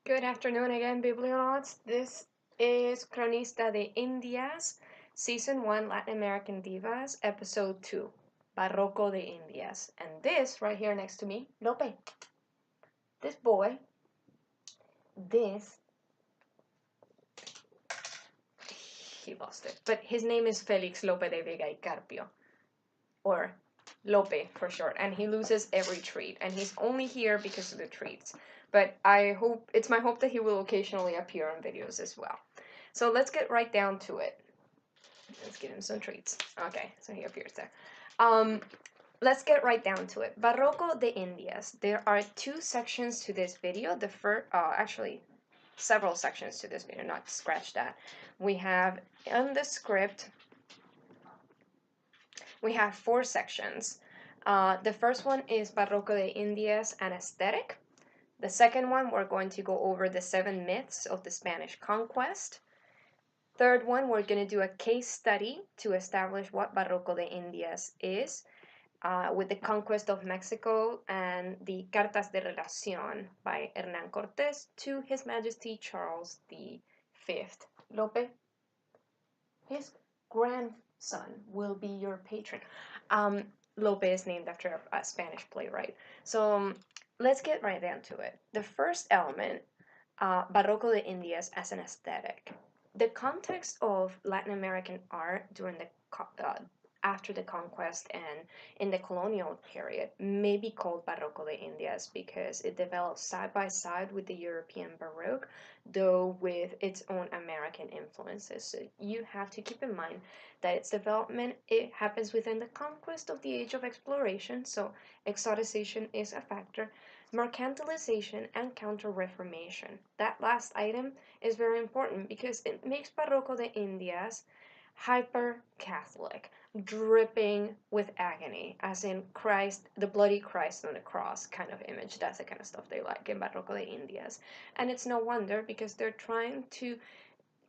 Good afternoon again, Biblionauts. This is Cronista de Indias, Season 1, Latin American Divas, Episode 2, Barroco de Indias. And this, right here next to me, Lope. This boy, this, he lost it, but his name is Felix Lope de Vega y Carpio, or Lope for short, and he loses every treat, and he's only here because of the treats. But it's my hope that he will occasionally appear on videos as well. So let's get right down to it. Let's give him some treats. Okay, so he appears there. Let's get right down to it. Barroco de Indias. There are two sections to this video. The first, actually, several sections to this video, not scratch that. We have in the script, we have 4 sections. The first one is Barroco de Indias, an aesthetic. The second one, we're going to go over the 7 myths of the Spanish Conquest. Third one, we're going to do a case study to establish what Barroco de Indias is, with the Conquest of Mexico and the Cartas de Relación by Hernán Cortés to His Majesty Charles V. Lope, his grandson will be your patron. Lope is named after a Spanish playwright. So let's get right down to it. The first element, Barroco de Indias as an aesthetic. The context of Latin American art during the after the conquest and in the colonial period may be called Barroco de Indias because it developed side by side with the European Baroque, though with its own American influences. So you have to keep in mind that its development, it happens within the conquest of the age of exploration, so exoticization is a factor, mercantilization, and counter-reformation. That last item is very important because it makes Barroco de Indias hyper-Catholic, dripping with agony, as in Christ, the bloody Christ on the cross kind of image. That's the kind of stuff they like in Barroco de Indias. And it's no wonder because they're trying to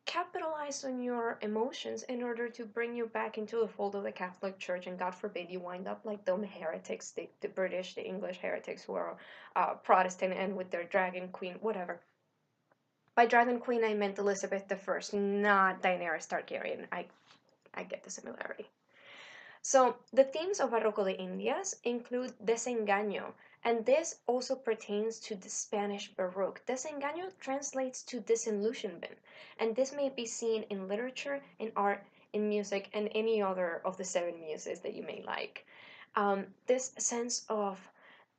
capitalize on your emotions in order to bring you back into the fold of the Catholic Church, and God forbid you wind up like the heretics, the British, the English heretics who are Protestant and with their dragon queen, whatever. By dragon queen, I meant Elizabeth I, not Daenerys Targaryen. I get the similarity. So the themes of Barroco de Indias include desengaño, and this also pertains to the Spanish Baroque. Desengaño translates to disillusionment, and this may be seen in literature, in art, in music, and any other of the 7 muses that you may like. This sense of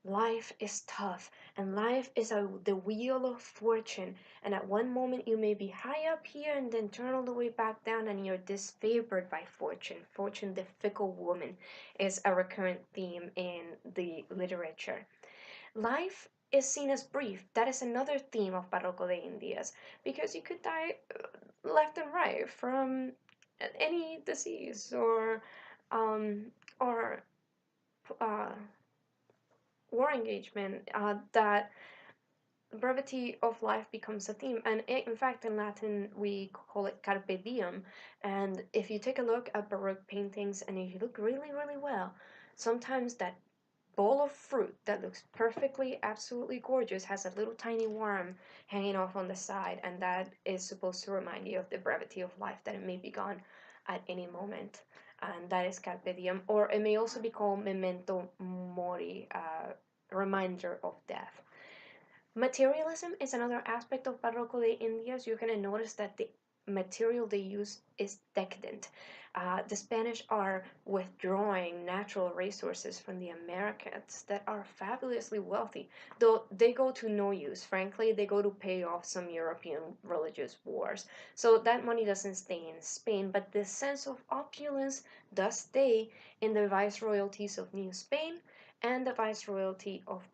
life is tough, and life is the wheel of fortune, and at one moment you may be high up here and then turn all the way back down and you're disfavored by fortune. Fortune, the fickle woman, is a recurrent theme in the literature. Life is seen as brief. That is another theme of Barroco de Indias, because you could die left and right from any disease or war engagement, that brevity of life becomes a theme. And in fact, in Latin, we call it carpe diem. And if you take a look at Baroque paintings and if you look really, really well, sometimes that bowl of fruit that looks perfectly, absolutely gorgeous has a little tiny worm hanging off on the side, and that is supposed to remind you of the brevity of life, that it may be gone at any moment. And that is carpe diem, or it may also be called memento mori, reminder of death. Materialism is another aspect of Barroco de Indias. You're going to notice that the material they use is decadent. The Spanish are withdrawing natural resources from the Americans that are fabulously wealthy, though they go to no use. Frankly, they go to pay off some European religious wars. So that money doesn't stay in Spain, but the sense of opulence does stay in the viceroyalties of New Spain and the viceroyalty of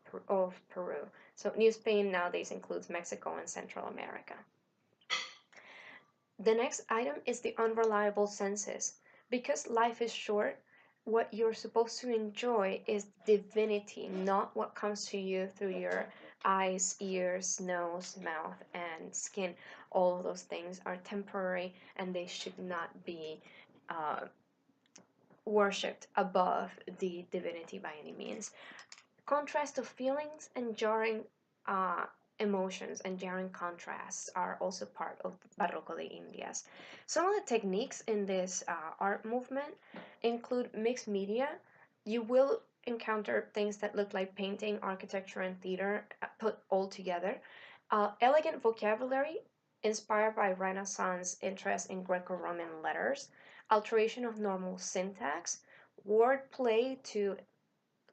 Peru. So New Spain nowadays includes Mexico and Central America. The next item is the unreliable senses. Because life is short, what you're supposed to enjoy is divinity, not what comes to you through your eyes, ears, nose, mouth, and skin. All of those things are temporary and they should not be worshipped above the divinity by any means. Contrast of feelings and jarring emotions and jarring contrasts are also part of Barroco de Indias. Some of the techniques in this art movement include mixed media. You will encounter things that look like painting, architecture, and theater put all together. Elegant vocabulary inspired by Renaissance interest in Greco-Roman letters, alteration of normal syntax, wordplay to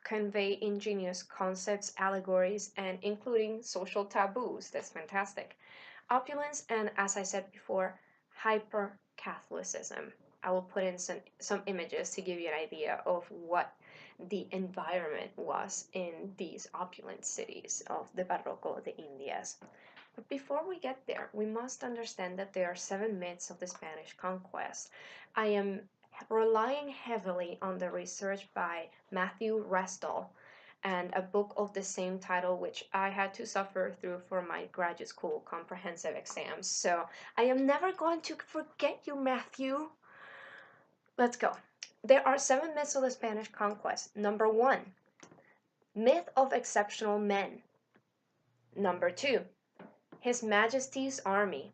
convey ingenious concepts, allegories, and including social taboos. That's fantastic. Opulence, and as I said before, hyper Catholicism. I will put in some images to give you an idea of what the environment was in these opulent cities of the Barroco de Indias. But before we get there, we must understand that there are 7 myths of the Spanish conquest. I am relying heavily on the research by Mattew Restall and a book of the same title, which I had to suffer through for my graduate school comprehensive exams. So I am never going to forget you, Matthew. Let's go. There are 7 myths of the Spanish conquest. Number 1, myth of exceptional men. Number 2, His Majesty's army.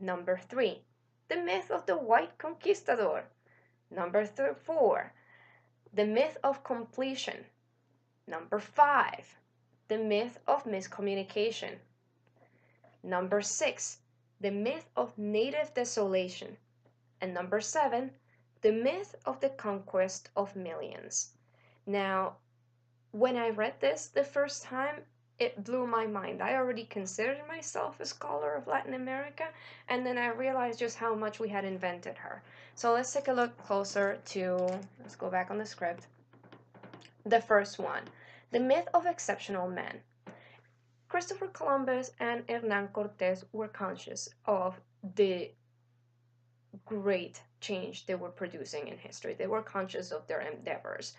Number 3, the myth of the white conquistador. Number 4, the myth of completion. Number 5, the myth of miscommunication. Number 6, the myth of native desolation. And number 7, the myth of the conquest of millions. Now, when I read this the first time, it blew my mind. I already considered myself a scholar of Latin America, and then I realized just how much we had invented her. So let's take a look closer to, let's go back on the script. The first one, the myth of exceptional men. Christopher Columbus and Hernán Cortés were conscious of the great change they were producing in history. They were conscious of their endeavors.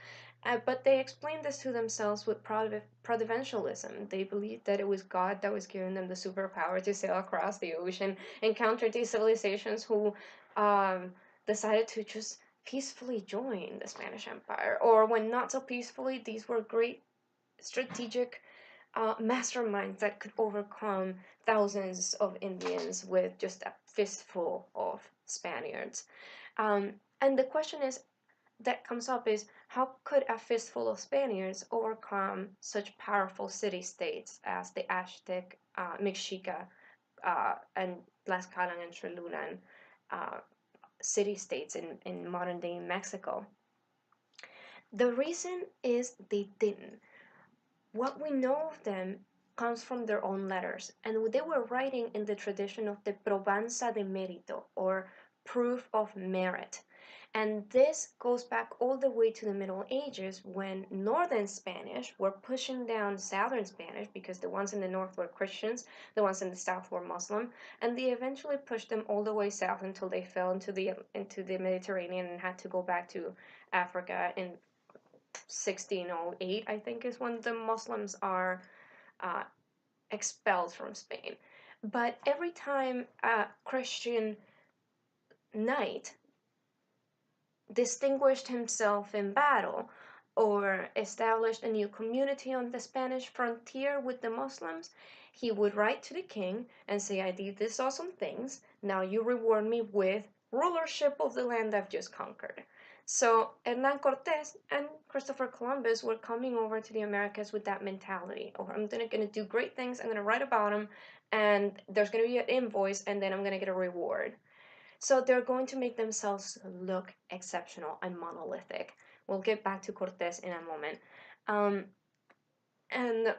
But they explained this to themselves with providentialism. They believed that it was God that was giving them the superpower to sail across the ocean, encounter these civilizations who decided to just peacefully join the Spanish Empire. Or when not so peacefully, these were great strategic masterminds that could overcome thousands of Indians with just a fistful of Spaniards. And the question that comes up is, how could a fistful of Spaniards overcome such powerful city-states as the Aztec, Mexica, and Tlaxcalan and Cholulan city-states in modern-day Mexico? The reason is they didn't. What we know of them comes from their own letters, and they were writing in the tradition of the probanza de mérito, or proof of merit. And this goes back all the way to the Middle Ages, when Northern Spanish were pushing down Southern Spanish because the ones in the north were Christians, the ones in the south were Muslim, and they eventually pushed them all the way south until they fell into the Mediterranean and had to go back to Africa in 1608, I think, is when the Muslims are expelled from Spain. But every time a Christian knight distinguished himself in battle or established a new community on the Spanish frontier with the Muslims, he would write to the king and say, I did these awesome things, now you reward me with rulership of the land I've just conquered. So Hernán Cortés and Christopher Columbus were coming over to the Americas with that mentality. Or I'm going to do great things, I'm going to write about them, and there's going to be an invoice, and then I'm going to get a reward. So they're going to make themselves look exceptional and monolithic. We'll get back to Cortés in a moment. And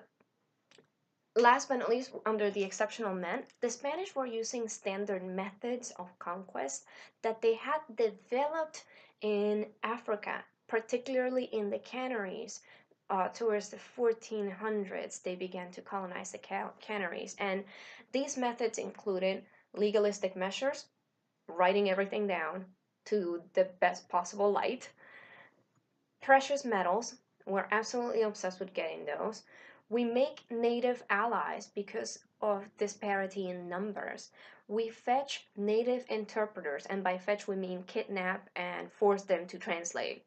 last but not least, under the exceptional men, the Spanish were using standard methods of conquest that they had developed in Africa, particularly in the Canaries. Towards the 1400s, they began to colonize the Canaries. And these methods included legalistic measures, writing everything down to the best possible light. Precious metals, we're absolutely obsessed with getting those. We make native allies because of disparity in numbers. We fetch native interpreters, and by fetch we mean kidnap and force them to translate.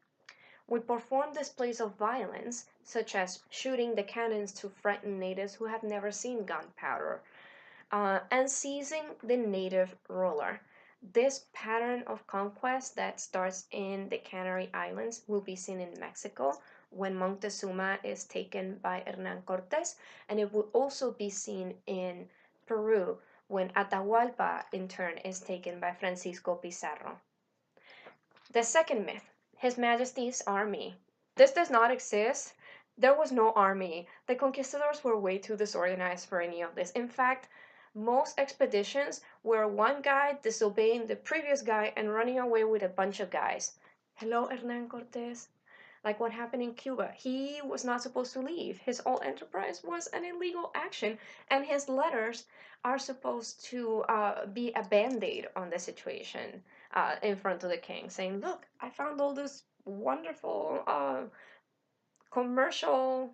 We perform displays of violence, such as shooting the cannons to frighten natives who have never seen gunpowder, and seizing the native ruler. This pattern of conquest that starts in the Canary Islands will be seen in Mexico when Montezuma is taken by Hernán Cortés, and it will also be seen in Peru when Atahualpa in turn is taken by Francisco Pizarro. The second myth, His Majesty's army. This does not exist. There was no army. The conquistadors were way too disorganized for any of this. In fact, most expeditions were one guy disobeying the previous guy and running away with a bunch of guys. Hello, Hernán Cortés. Like what happened in Cuba. He was not supposed to leave. His whole enterprise was an illegal action, and his letters are supposed to be a band-aid on the situation in front of the king, saying, look, I found all this wonderful commercial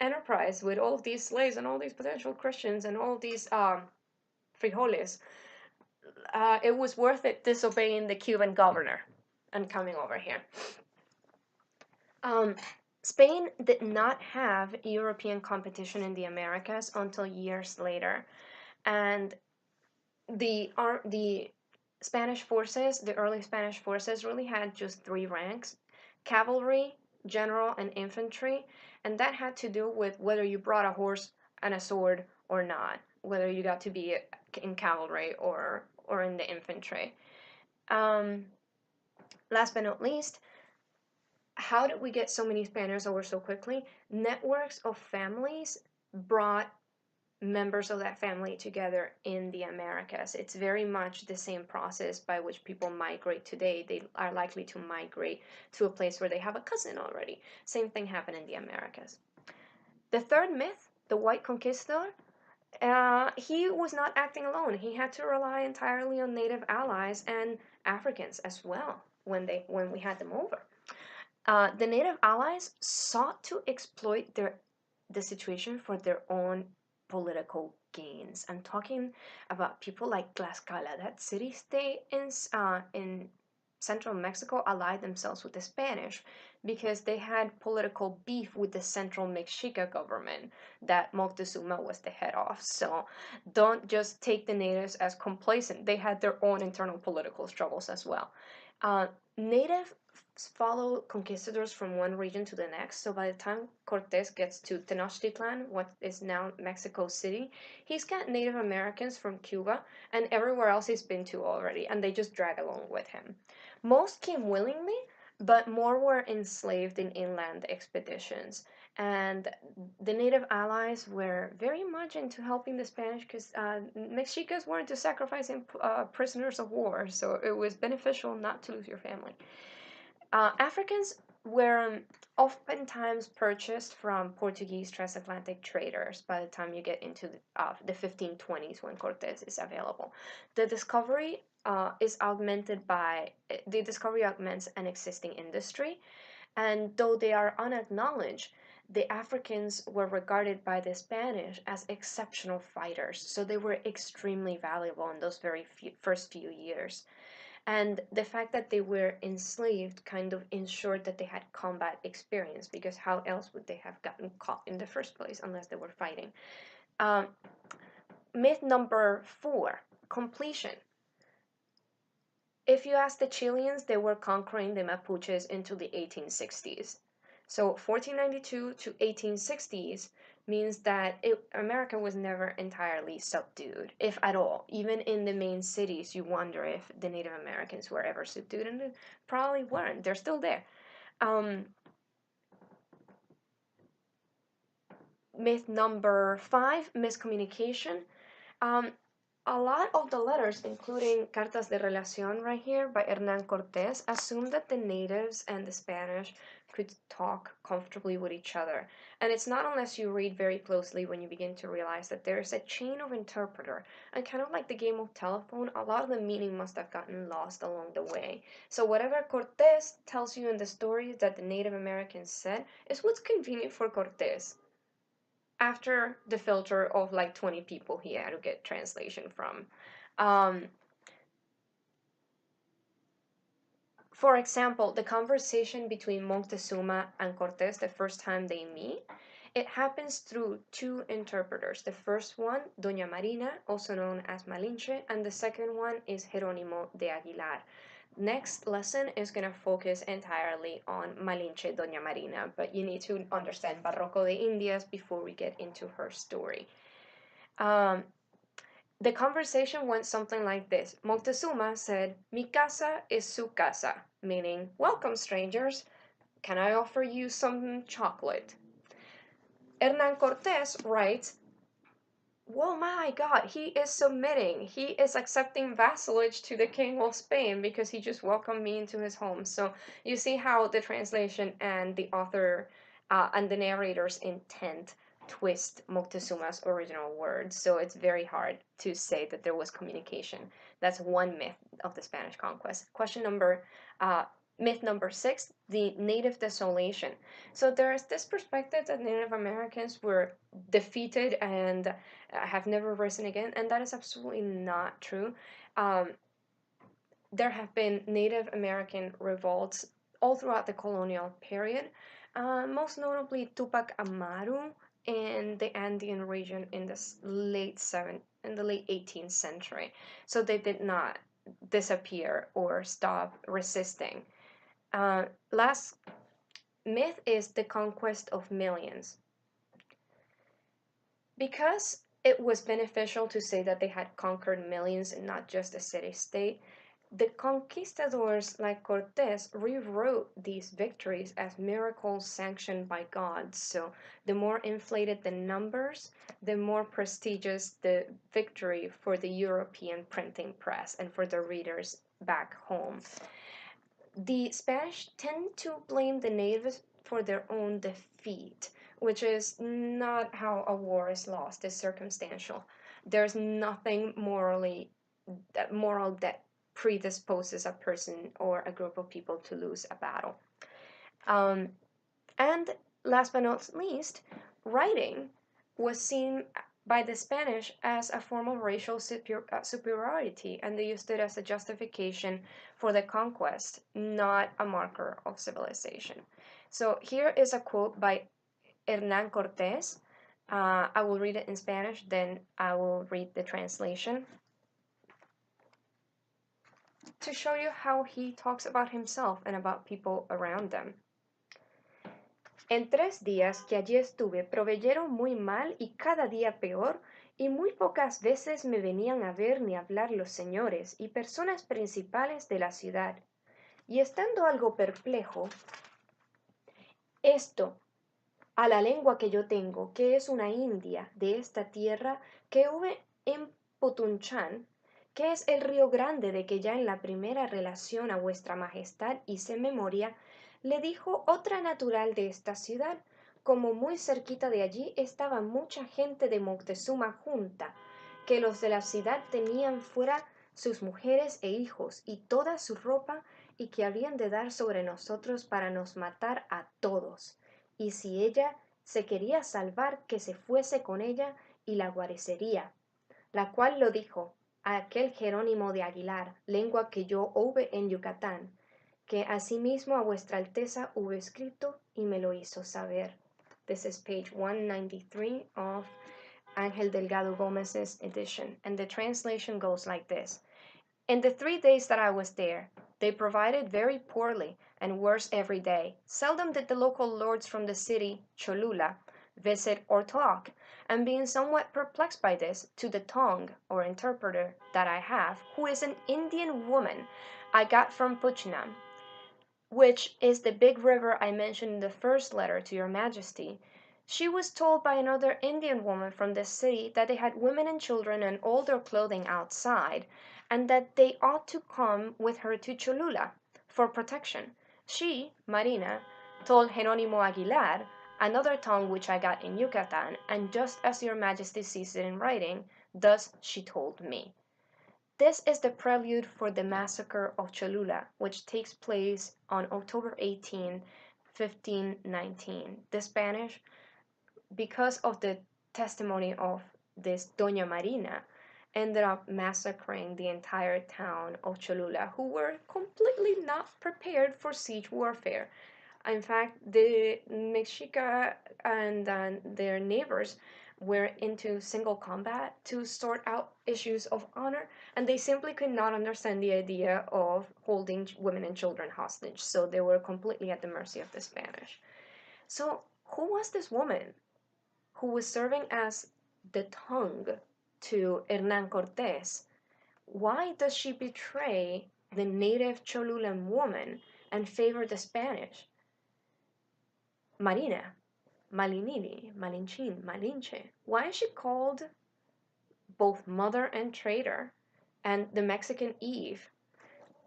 enterprise with all of these slaves and all these potential Christians and all these frijoles. It was worth it disobeying the Cuban governor and coming over here. Spain did not have European competition in the Americas until years later, and the Spanish forces, the early Spanish forces, really had just three ranks: cavalry, general, and infantry, and that had to do with whether you brought a horse and a sword or not, whether you got to be in cavalry or in the infantry. Last but not least, how did we get so many Spaniards over so quickly? Networks of families brought members of that family together in the Americas. It's very much the same process by which people migrate today. They are likely to migrate to a place where they have a cousin already. Same thing happened in the Americas. The third myth, the white conquistador, he was not acting alone. He had to rely entirely on native allies and Africans as well when we had them over. The native allies sought to exploit the situation for their own political gains. I'm talking about people like Tlaxcala, that city-state in central Mexico allied themselves with the Spanish because they had political beef with the central Mexica government that Moctezuma was the head of. So don't just take the natives as complacent. They had their own internal political struggles as well. Native follow conquistadors from one region to the next. So by the time Cortés gets to Tenochtitlan, what is now Mexico City, he's got Native Americans from Cuba and everywhere else he's been to already, and they just drag along with him. Most came willingly, but more were enslaved in inland expeditions. And the native allies were very much into helping the Spanish because Mexicas weren't to sacrificing prisoners of war, so it was beneficial not to lose your family. Africans were oftentimes purchased from Portuguese transatlantic traders by the time you get into the 1520s when Cortés is available. The discovery the discovery augments an existing industry, and though they are unacknowledged, the Africans were regarded by the Spanish as exceptional fighters, so they were extremely valuable in those first few years. And the fact that they were enslaved kind of ensured that they had combat experience, because how else would they have gotten caught in the first place unless they were fighting? Myth number 4, completion. If you ask the Chileans, they were conquering the Mapuches into the 1860s. So 1492 to 1860s means that America was never entirely subdued, if at all. Even in the main cities, you wonder if the Native Americans were ever subdued, and they probably weren't. They're still there. Myth number 5, miscommunication. A lot of the letters, including Cartas de Relación right here by Hernán Cortés, assume that the natives and the Spanish could talk comfortably with each other. And it's not unless you read very closely when you begin to realize that there's a chain of interpreter. And kind of like the game of telephone, a lot of the meaning must have gotten lost along the way. So whatever Cortés tells you in the stories that the Native Americans said is what's convenient for Cortés, after the filter of like 20 people he had to get translation from. For example, the conversation between Moctezuma and Cortés the first time they meet, it happens through two interpreters. The first one, Doña Marina, also known as Malinche, and the second one is Jerónimo de Aguilar. Next lesson is going to focus entirely on Malinche Doña Marina, but you need to understand Barroco de Indias before we get into her story. The conversation went something like this. Moctezuma said, "Mi casa es su casa," meaning, "Welcome, strangers. Can I offer you some chocolate?" Hernán Cortés writes, "Well, my God, he is submitting. He is accepting vassalage to the king of Spain because he just welcomed me into his home." So you see how the translation and the author and the narrator's intent twist Moctezuma's original words. So it's very hard to say that there was communication. That's one myth of the Spanish conquest. Myth number 6, the native desolation. So there's this perspective that Native Americans were defeated and have never risen again, and that is absolutely not true. There have been Native American revolts all throughout the colonial period, most notably Tupac Amaru in the Andean region in the late 18th century. So they did not disappear or stop resisting. Last myth is the conquest of millions. Because it was beneficial to say that they had conquered millions and not just a city-state, the conquistadors like Cortés rewrote these victories as miracles sanctioned by God. So the more inflated the numbers, the more prestigious the victory for the European printing press and for the readers back home. The Spanish tend to blame the natives for their own defeat, which is not how a war is lost. It's circumstantial. There's nothing moral that predisposes a person or a group of people to lose a battle. And last but not least, writing was seen by the Spanish as a form of racial superiority, and they used it as a justification for the conquest, not a marker of civilization. So here is a quote by Hernán Cortés. I will read it in Spanish, then I will read the translation to show you how he talks about himself and about people around them. En 3 días que allí estuve, proveyeron muy mal y cada día peor, y muy pocas veces me venían a ver ni a hablar los señores y personas principales de la ciudad. Y estando algo perplejo, esto, a la lengua que yo tengo, que es una india de esta tierra, que hube en Potunchán, que es el río grande de que ya en la primera relación a vuestra majestad hice memoria, le dijo otra natural de esta ciudad, como muy cerquita de allí estaba mucha gente de Moctezuma junta, que los de la ciudad tenían fuera sus mujeres e hijos y toda su ropa, y que habían de dar sobre nosotros para nos matar a todos. Y si ella se quería salvar, que se fuese con ella y la guarecería, la cual lo dijo a aquel Jerónimo de Aguilar, lengua que yo hube en Yucatán, que asimismo a vuestra Alteza hube escrito y me lo hizo saber. This is page 193 of Ángel Delgado Gómez's edition, and the translation goes like this. In the 3 days that I was there, they provided very poorly, and worse every day. Seldom did the local lords from the city, Cholula, visit or talk, and being somewhat perplexed by this, to the tongue, or interpreter, that I have, who is an Indian woman I got from Puchnam, which is the big river I mentioned in the first letter to your Majesty. She was told by another Indian woman from the city that they had women and children and all their clothing outside, and that they ought to come with her to Cholula for protection. She, Marina, told Jerónimo Aguilar, another tongue which I got in Yucatan, and just as your Majesty sees it in writing, thus she told me. This is the prelude for the massacre of Cholula, which takes place on October 18, 1519. The Spanish, because of the testimony of this Doña Marina, ended up massacring the entire town of Cholula, who were completely not prepared for siege warfare. In fact, the Mexica and their neighbors were into single combat to sort out issues of honor, and they simply could not understand the idea of holding women and children hostage, so they were completely at the mercy of the Spanish. So, who was this woman who was serving as the tongue to Hernán Cortés? Why does she betray the native Cholulan woman and favor the Spanish? Marina, Malinalli, Malintzin, Malinche. Why is she called both mother and traitor and the Mexican Eve?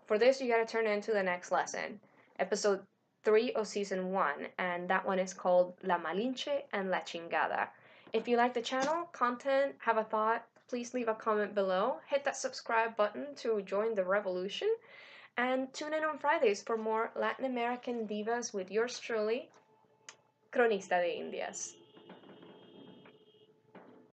For this, you gotta turn into the next lesson, episode 3 of season 1, and that one is called La Malinche and La Chingada. If you like the channel, content, have a thought, please leave a comment below. Hit that subscribe button to join the revolution, and tune in on Fridays for more Latin American divas with yours truly, Cronista de Indias.